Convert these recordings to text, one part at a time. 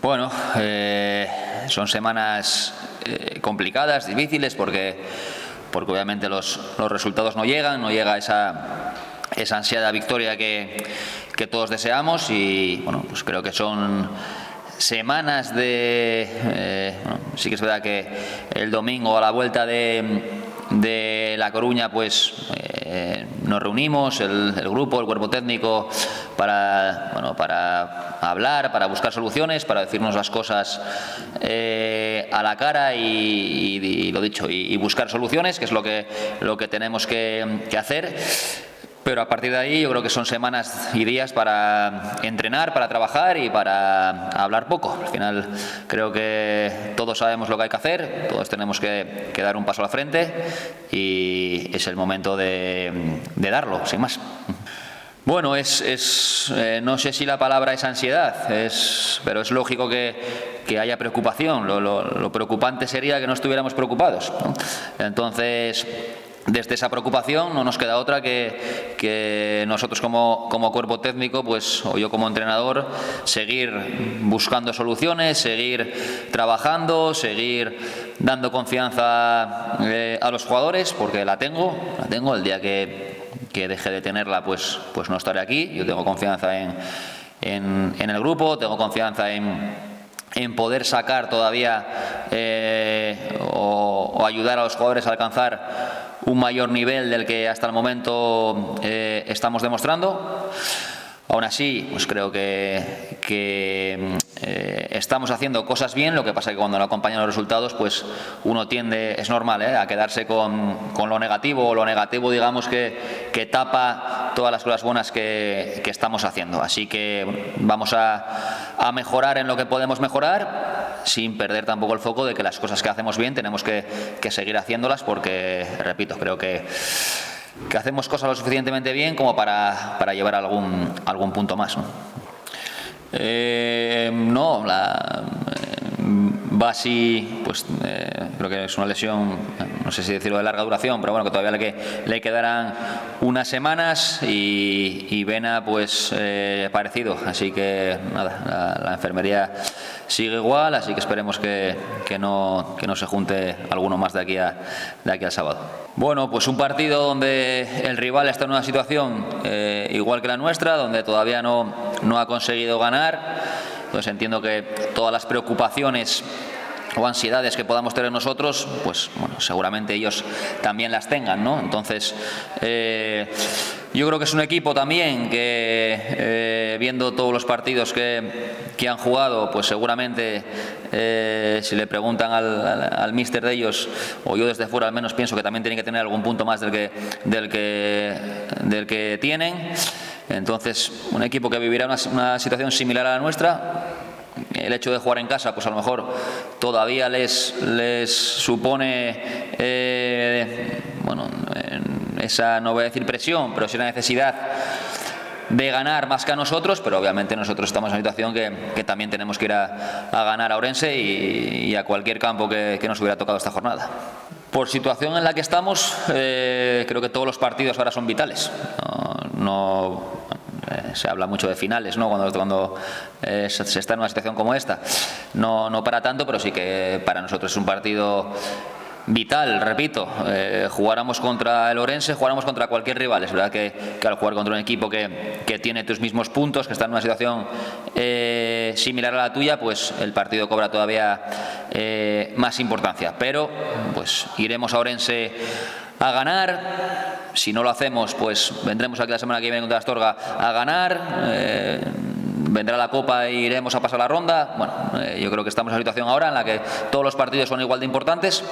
Bueno, son semanas complicadas, difíciles, porque obviamente los resultados no llega esa ansiada victoria que todos deseamos, y bueno, pues creo que son semanas de... sí que es verdad que el domingo a la vuelta de La Coruña pues nos reunimos, el grupo, el cuerpo técnico, para hablar, para buscar soluciones, para decirnos las cosas a la cara y lo dicho, y buscar soluciones, que es lo que tenemos que hacer. Pero a partir de ahí yo creo que son semanas y días para entrenar, para trabajar y para hablar poco. Al final creo que todos sabemos lo que hay que hacer, todos tenemos que dar un paso al frente, y es el momento de darlo, sin más. Bueno, no sé si la palabra es ansiedad, pero es lógico que haya preocupación. Lo preocupante sería que no estuviéramos preocupados, ¿no? Entonces, desde esa preocupación no nos queda otra que nosotros como cuerpo técnico, pues, o yo como entrenador, seguir buscando soluciones, seguir trabajando, seguir dando confianza a los jugadores, porque la tengo. El día que deje de tenerla, pues no estaré aquí. Yo tengo confianza en el grupo, tengo confianza en poder sacar todavía o ayudar a los jugadores a alcanzar un mayor nivel del que hasta el momento estamos demostrando. Aún así, pues creo que estamos haciendo cosas bien. Lo que pasa es que cuando no acompañan los resultados, pues uno tiende, es normal, a quedarse con lo negativo, o lo negativo, digamos, que tapa todas las cosas buenas que estamos haciendo. Así que bueno, vamos a mejorar en lo que podemos mejorar, sin perder tampoco el foco de que las cosas que hacemos bien tenemos que seguir haciéndolas, porque, repito, creo que hacemos cosas lo suficientemente bien como para llevar algún punto más, ¿no? Basi, pues creo que es una lesión, no sé si decirlo de larga duración, pero bueno, que todavía le quedarán unas semanas, y Vena pues parecido, así que nada, la enfermería sigue igual, así que esperemos que no se junte alguno más de aquí al sábado. Bueno, pues un partido donde el rival está en una situación igual que la nuestra, donde todavía no ha conseguido ganar. Entonces entiendo que todas las preocupaciones o ansiedades que podamos tener nosotros, pues bueno, seguramente ellos también las tengan, ¿no? Entonces, yo creo que es un equipo también que, viendo todos los partidos que han jugado, pues seguramente si le preguntan al míster de ellos, o yo desde fuera al menos pienso que también tienen que tener algún punto más del que tienen. Entonces, un equipo que vivirá una situación similar a la nuestra. El hecho de jugar en casa, pues a lo mejor todavía les supone esa, no voy a decir presión, pero sí la necesidad de ganar más que a nosotros. Pero obviamente nosotros estamos en una situación que también tenemos que ir a ganar a Ourense y a cualquier campo que nos hubiera tocado esta jornada. Por situación en la que estamos, creo que todos los partidos ahora son vitales. Se habla mucho de finales, ¿no? Cuando se está en una situación como esta. No para tanto, pero sí que para nosotros es un partido vital, repito. Jugáramos contra el Ourense, jugáramos contra cualquier rival. Es verdad que al jugar contra un equipo que tiene tus mismos puntos, que está en una situación similar a la tuya, pues el partido cobra todavía más importancia. Pero pues iremos a Ourense a ganar. Si no lo hacemos, pues vendremos aquí la semana que viene contra Astorga a ganar. Vendrá la Copa e iremos a pasar la ronda. Bueno, yo creo que estamos en una situación ahora en la que todos los partidos son igual de importantes,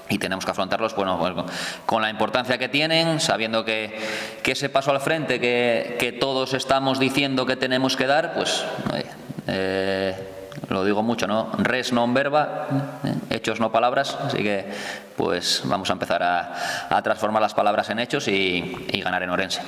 y tenemos que afrontarlos con la importancia que tienen, sabiendo que ese paso al frente que todos estamos diciendo que tenemos que dar, pues lo digo mucho, ¿no? Res non verba, hechos no palabras. Así que pues vamos a empezar a transformar las palabras en hechos y ganar en Ourense.